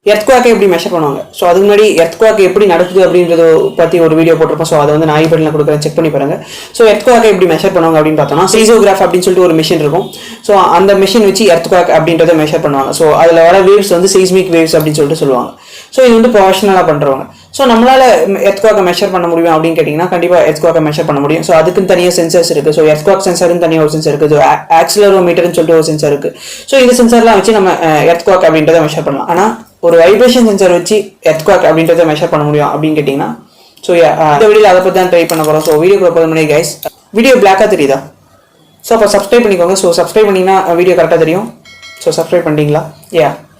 Earthquake எப்படி measure பண்ணுவாங்க. So அதுக்கு முன்னாடி எர்த்குவாக் எப்படி நடக்குது அப்படின்றத பற்றி ஒரு வீடியோ போட்டிருப்போம். ஸோ அதை வந்து நான் ஐபேடில் கொடுக்குறேன், செக் பண்ணி பாருங்க. ஸோ எர்த்குவாக் எப்படி மெஷர் பண்ணுவாங்க அப்படின்னு பார்த்தோம்னா சீசோகிராஃப் அப்படின்னு சொல்லிட்டு ஒரு மிஷின் இருக்கும். ஸோ அந்த மிஷின் வச்சு எர்த்குவாக் அப்படின்றத மெஷர் பண்ணுவாங்க. ஸோ அதில் வர வேவ்ஸ் வந்து சீஸ்மிக் வேவ்ஸ் அப்படின்னு சொல்லிட்டு சொல்லுவாங்க. ஸோ இது வந்து ப்ரொஃபஷனலாக பண்ணுறவங்க. ஸோ நம்மளால் எர்த்குவாக்கை மெஷர் பண்ண முடியும் அப்படின்னு கேட்டிங்கன்னா கண்டிப்பாக எர்த்குவாக்கை மெஷர் பண்ண முடியும். ஸோ அதுக்குன்னு தனியாக சென்சர்ஸ் இருக்குது. ஸோ எர்த்குவாக் சென்சர்னு தனியாக ஒரு சென்சர் இருக்குது. ஆக்சிலரோமீட்டர்னு சொல்லிட்டு ஒரு சென்சர் இருக்குது. ஸோ இந்த சென்சர்லாம் வச்சு நம்ம எர்த்குவாக் அப்படின்றத மெஷர் பண்ணலாம். ஆனால் ஒரு வைப்ரேஷன் சென்சர் வச்சு எர்த்குவாக் அப்படின்றத மெஷர் பண்ண முடியும் அப்படின்னு கேட்டிங்கன்னா ஸோ இந்த வீடியோவில் அதை பற்றி தான் ட்ரை பண்ண போகிறோம். ஸோ வீடியோக்குள்ள போகிற முன்னாடி கைஸ் வீடியோ பிளாக்காக தெரியுதா? ஸோ அப்போ சப்ஸ்கிரைப் பண்ணிக்கோங்க. ஸோ சப்ஸ்கிரைப் பண்ணிங்கன்னா வீடியோ கரெக்டாக தெரியும். ஸோ சப்ஸ்கிரைப் பண்ணிட்டீங்களா?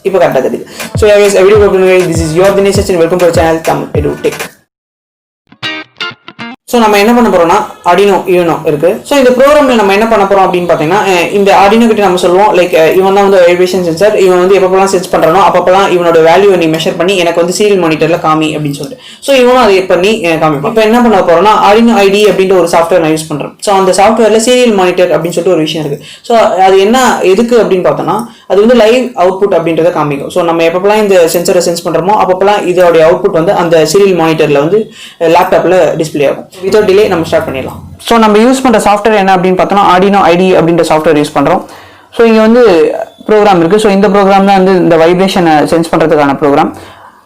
இப்போ கரெக்டாக தெரியுது. ஸோ வீடியோ போகிற this is your Dinesh, welcome to channel Tamil EDUTECH. So நம்ம என்ன பண்ண போறோம்னா Arduino Uno இருக்கு. ஸோ இந்த ப்ரோக்ராம்ல நம்ம என்ன பண்ண போறோம் அப்படின்னு பார்த்தீங்கன்னா இந்த Arduino கிட்ட நம்ம சொல்லுவோம் லைக் இவன் தான் வந்து வைப்ரேஷன் சென்சர். இவன் வந்து எப்பப்பெல்லாம் சென்ஸ் பண்றானோ அப்பப்பெல்லாம் இவனோட வேல்யூவை நீ மெஷர் பண்ணி எனக்கு வந்து சீரியல் மானிட்டர்ல காமி அப்படின்னு சொல்லிட்டு ஸோ இவனும் அதை பண்ணி காமிப்போம். இப்போ என்ன பண்ண போறோம்னா Arduino ID அப்படின்ற ஒரு சாஃப்ட்வேர் நான் யூஸ் பண்றேன். ஸோ அந்த சாஃப்ட்வேர்ல சீரியல் மானிட்டர் அப்படின்னு சொல்லிட்டு ஒரு விஷயம் இருக்கு. ஸோ அது என்ன எதுக்கு அப்படின்னு பார்த்தோம்னா அது வந்து லைவ் அவுட்புட் அப்படின்றத காமிக்கும். ஸோ நம்ம எப்பப்பெல்லாம் இந்த சென்சரை சென்ஸ் பண்றோமோ அப்பப்பெல்லாம் இதோடைய அவுட்புட் வந்து அந்த சீரியல் மானிட்டர்ல வந்து லேப்டாப்ல டிஸ்பிளே ஆகும். வித்வுட் டிலே நம்ம ஸ்டார்ட் பண்ணிடலாம். ஸோ நம்ம யூஸ் பண்ணுற சாஃப்ட்வேர் என்ன அப்படின்னு பார்த்தோம்னா Arduino ID அப்படின்ற சாஃப்ட்வேர் யூஸ் பண்ணுறோம். ஸோ இங்கே வந்து ப்ரோக்ராம் இருக்குது. ஸோ இந்த ப்ரோக்ராம் தான் வந்து இந்த வைப்ரேஷனை சென்ஸ் பண்ணுறதுக்கான ப்ரோக்ராம்.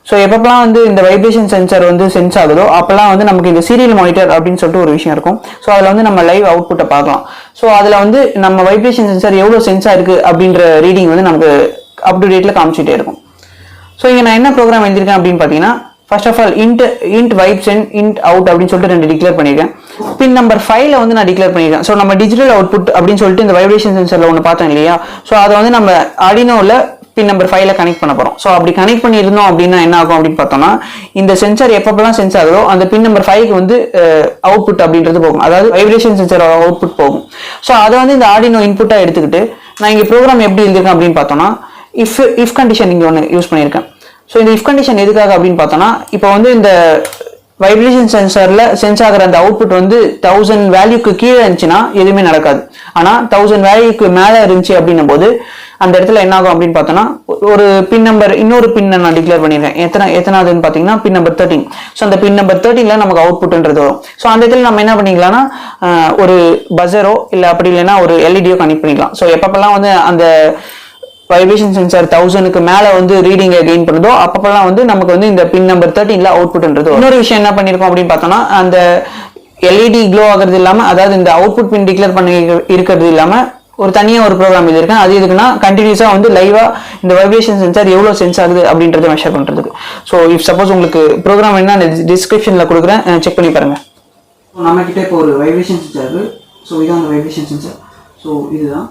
ஸோ எப்பப்பெல்லாம் வந்து இந்த வைப்ரேஷன் சென்சர் வந்து சென்ஸ் ஆகுதோ அப்போல்லாம் வந்து நமக்கு இந்த சீரியல் மானிட்டர் அப்படின்னு சொல்லிட்டு ஒரு விஷயம் இருக்கும். ஸோ அதில் வந்து நம்ம லைவ் அவுட்புட்டை பார்க்கலாம். ஸோ அதில் வந்து நம்ம வைப்ரேஷன் சென்சர் எவ்வளோ சென்ஸ் ஆயிருக்கு அப்படின்ற ரீடிங் வந்து நமக்கு அப் டு டேட்டில் காமிச்சிட்டே இருக்கும். ஸோ இங்கே நான் என்ன ப்ரோக்ராம் எழுதியிருக்கேன் அப்படின்னு பார்த்தீங்கன்னா ஃபர்ஸ்ட் ஆஃப் ஆல் int வைப்ஸ் அண்ட் int அவுட் அப்படின்னு சொல்லிட்டு 2 டிக்ளேர் பண்ணியிருக்கேன். பின் நம்பர் 5ல வந்து நான் டிக்ளேர் பண்ணியிருக்கேன். ஸோ நம்ம டிஜிட்டல் அவுட்புட் அப்படின்னு சொல்லிட்டு இந்த வைப்ரேஷன் சென்சர்ல ஒன்று பார்த்தோம் இல்லையா? ஸோ அதை வந்து நம்ம Arduinoல பின் நம்பர் 5ல கனெக்ட் பண்ண போறோம். ஸோ அப்படி கனெக்ட் பண்ணியிருந்தோம் அப்படின்னா என்ன ஆகும் அப்படின்னு பார்த்தோம்னா இந்த சென்சர் எப்பப்பெல்லாம் சென்ஸ் ஆகுதோ அந்த பின் நம்பர் 5க்கு வந்து அவுட்புட் அப்படின்றது போகும். அதாவது வைப்ரேஷன் சென்சர் அவுட்புட் போகும். ஸோ அதை வந்து இந்த Arduino இன்புட்டா எடுத்துக்கிட்டு நான் இங்கே ப்ரோக்ராம் எப்படி எழுதியிருக்கேன் அப்படின்னு பார்த்தோம்னா இஃப் கண்டிஷன் இங்கே ஒன்று யூஸ் பண்ணியிருக்கேன். ஸோ இந்த இஃப் கண்டிஷன் எதுக்காக அப்படின்னு பார்த்தோம்னா இப்போ வந்து இந்த வைப்ரேஷன் சென்சர்ல சென்ஸ் ஆகிற அந்த அவுட்புட் வந்து 1000 வேல்யூக்கு கீழே இருந்துச்சுன்னா எதுவுமே நடக்காது. ஆனால் 1000 வேல்யூக்கு மேலே இருந்துச்சு அப்படின்னும் போது அந்த இடத்துல என்ன ஆகும் அப்படின்னு பார்த்தோம்னா ஒரு பின் நம்பர் இன்னொரு பின் நான் டிக்ளேர் பண்ணியிருக்கேன். எத்தனாவதுன்னு பார்த்தீங்கன்னா பின் நம்பர் 13. ஸோ அந்த பின் நம்பர் 13ல நமக்கு அவுட்புட்ன்றது வரும். ஸோ அந்த இடத்துல நம்ம என்ன பண்ணிக்கலாம்னா ஒரு பஸரோ இல்லை அப்படி இல்லைன்னா ஒரு எல்இடியோ கனெக்ட் பண்ணிக்கலாம். ஸோ எப்பப்பெல்லாம் வந்து அந்த வைப்ரேஷன் சென்சார் 1000க்கு மேல வந்து ரீடிங்கை கெயின் பண்ணுதோ அப்பப்பெல்லாம் வந்து நமக்கு வந்து இந்த பின் நம்பர் 13ல அவுட்புட்ன்றது. இன்னொரு விஷயம் என்ன பண்ணிருக்கோம் அப்படின்னு பார்த்தோம்னா அந்த எல்இடி க்ளோ ஆகிறது இல்லாம அதாவது இந்த அவுட்புட் பின் டிக்ளேர் பண்ணி இருக்கிறது இல்லாம ஒரு தனியா ஒரு ப்ரோக்ராம் எழுதியிருக்கேன். அது எதுக்குன்னா கண்டினியூஸா வந்து லைவா இந்த வைப்ரேஷன் சென்சார் எவ்வளவு சென்ஸ் ஆகுது அப்படின்றத மெஷர் பண்றதுக்கு. ஸோ இஃப் சப்போஸ் உங்களுக்கு ப்ரோக்ராம் என்ன டிஸ்கிரிப்ஷன்ல கொடுக்குறேன், செக் பண்ணி பாருங்க. நம்ம கிட்ட இப்போ ஒரு வைப்ரேஷன் சென்சார் இருக்கு. ஸோ இதான் அந்த வைப்ரேஷன் சென்சார். ஸோ இதுதான்.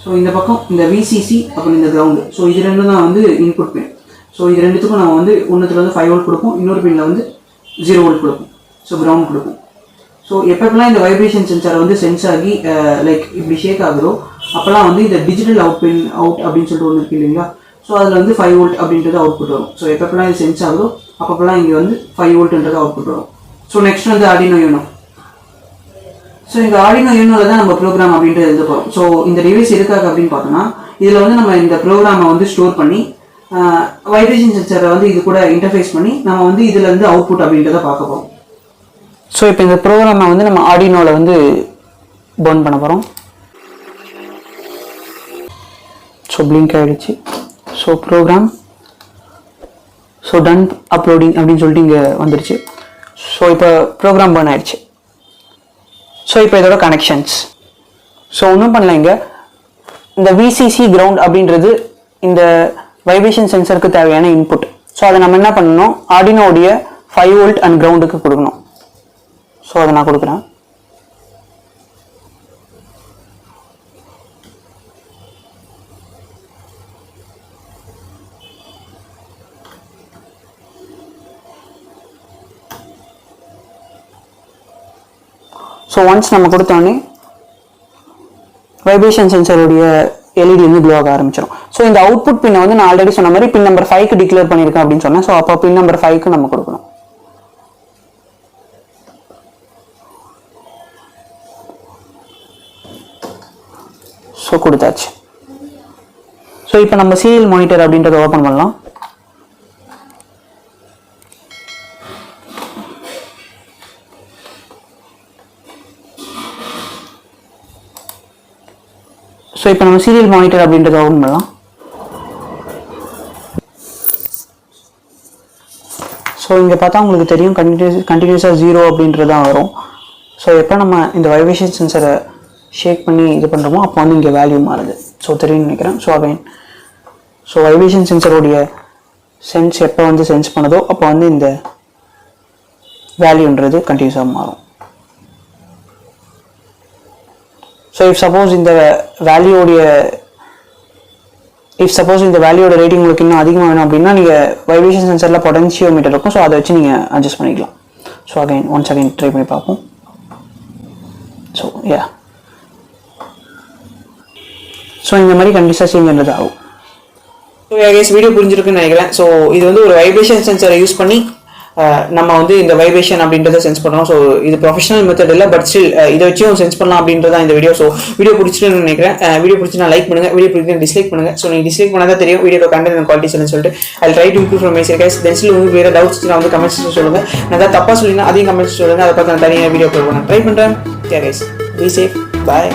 ஸோ இந்த பக்கம் இந்த VCC அப்புறம் இந்த கிரவுண்டு. ஸோ இது ரெண்டும் தான் வந்து இன்புட் பின். ஸோ இது ரெண்டுத்துக்கும் நம்ம வந்து ஒன்றுத்துல வந்து 5 வோல்ட் கொடுப்போம், இன்னொரு பின்ல வந்து 0 வோல்ட் கொடுப்போம். ஸோ கிரவுண்ட் கொடுப்போம். ஸோ எப்பப்பெல்லாம் இந்த வைப்ரேஷன் சென்சார் வந்து சென்ஸ் ஆகி லைக் இப்படி ஷேக் ஆகுதோ அப்போல்லாம் வந்து இந்த டிஜிட்டல் அவுட் பின் அவுட் அப்படின்னு சொல்லிட்டு ஒன்று இருக்கு இல்லைங்களா? ஸோ அதில் வந்து 5 வோல்ட் அப்படின்றது அவுட்புட் வரும். ஸோ எப்பப்பெல்லாம் இது சென்ஸ் ஆகுதோ அப்பப்பெல்லாம் இங்கே வந்து 5 வோல்ட்ன்றது அவுட்புட் வரும். ஸோ நெக்ஸ்ட் வந்து Arduino Uno. ஸோ இந்த Arduino Unoல தான் நம்ம ப்ரோக்ராம் அப்படின்றது எழுத போகிறோம். ஸோ இந்த டிவைஸ் எதுக்காக அப்படின்னு பார்த்தோம்னா இதில் வந்து நம்ம இந்த ப்ரோக்ராமை வந்து ஸ்டோர் பண்ணி வைப்ரேஷன் சென்சரை வந்து இது கூட இன்டர்ஃபேஸ் பண்ணி நம்ம வந்து இதில் இருந்து அவுட்புட் அப்படின்றத பார்க்க போகிறோம். ஸோ இப்போ இந்த ப்ரோக்ராமை வந்து நம்ம Arduinoல வந்து பர்ன் பண்ண போகிறோம். ஸோ பிளிங்க் ஆகிடுச்சு. ஸோ ப்ரோக்ராம் டன் அப்லோடிங் அப்படின்னு சொல்லிட்டு இங்கே வந்துடுச்சு. ஸோ இப்போ ப்ரோக்ராம் பர்ன் ஆயிடுச்சு. ஸோ இப்போ இதோட கனெக்ஷன்ஸ். ஸோ ஒன்றும் பண்ணல, இங்கே இந்த VCC கிரவுண்ட் அப்படின்றது இந்த வைப்ரேஷன் சென்சருக்கு தேவையான இன்புட். ஸோ அதை நம்ம என்ன பண்ணணும், Arduinoடைய 5 வோல்ட் அண்ட் கிரவுண்டுக்கு கொடுக்கணும். ஸோ அதை நான் கொடுக்குறேன். ஸோ ஒன்ஸ் நம்ம கொடுத்தோடனே வைப்ரேஷன் சென்சருடைய எல்இடி வந்து க்ளோ ஆக ஆரம்பிச்சிடும். ஸோ இந்த அவுட்புட் பின்னை வந்து நான் ஆல்ரெடி சொன்ன மாதிரி பின் நம்பர் 5க்கு டிக்ளேர் பண்ணியிருக்கேன் அப்படின்னு சொன்னேன். ஸோ அப்போ பின் நம்பர் 5க்கு நம்ம கொடுக்கணும். ஸோ கொடுத்தாச்சு. ஸோ இப்போ நம்ம சீரியல் மானிட்டர் அப்படின்றத ஓப்பன் பண்ணலாம். ஸோ இப்போ நம்ம சீரியல் மானிட்டர் அப்படின்றத ஓப்பன் பண்ணலாம். ஸோ இங்கே பார்த்தா உங்களுக்கு தெரியும் கண்டினியூஸாக 0 அப்படின்றது தான் வரும். ஸோ எப்போ நம்ம இந்த வைப்ரேஷன் சென்சரை ஷேக் பண்ணி இது பண்ணுறோமோ அப்போ வந்து இங்கே வேல்யூ மாறுது. ஸோ தெரியும்னு நினைக்கிறேன். ஸோ அகைன் ஸோ வைப்ரேஷன் சென்சருடைய சென்ஸ் எப்போ வந்து சென்ஸ் பண்ணுதோ அப்போ வந்து இந்த வேல்யூன்றது கண்டினியூஸாக மாறும். ஸோ இஃப் சப்போஸ் இந்த வேல்யூடைய ரேட்டிங் உங்களுக்கு இன்னும் அதிகமாக வேணும் அப்படின்னா நீங்கள் வைப்ரேஷன் சென்சரில் பொட்டன்ஷியோமீட்டர் இருக்கும். ஸோ அதை வச்சு நீங்கள் அட்ஜஸ்ட் பண்ணிக்கலாம். ஸோ ஒன்ஸ் அகைன் ட்ரை பண்ணி பார்ப்போம். ஸோ ஸோ இந்த மாதிரி கண்டிப்பாக சேஞ்ச் ஆகும். ஸோ வீடியோ புரிஞ்சிருக்குன்னு நினைக்கிறேன். ஸோ இது வந்து ஒரு வைப்ரேஷன் சென்சரை யூஸ் பண்ணி நம்ம வந்து இந்த வைப்ரேஷன் அப்படின்றத சென்ஸ் பண்ணுறோம். ஸோ இது ப்ரொஃபஷனல் மெத்தட் இல்லை, பட் ஸ்டில் இதை வச்சும் சென்ஸ் பண்ணலாம் அப்படின்றத இந்த வீடியோ. ஸோ வீடியோ பிடிச்சிருன்னு நினைக்கிறேன். வீடியோ பிடிச்சி லைக் பண்ணுங்கள், வீடியோ பிடிச்சி டிஸ்லைக் பண்ணுங்கள். ஸோ நீங்கள் டிஸ்லைக் பண்ணால் தான் தெரியும் வீடியோ கண்டென்ட் குவாலிட்டி சொல்லிட்டு I try to improve from my side guys. Then still உங்களுக்கு வேறு டவுட்ஸ் வந்து கமெண்ட்ஸ் சொல்லுங்கள். நான் ஏதாவது தப்பாக சொல்லினா அதையும் கமெண்ட்ஸ் சொல்லுங்கள். அதை பார்த்து நான் தனியாக வீடியோ அப்லோட் பண்ண ட்ரை பண்ணுறேன். Guys be safe, bye.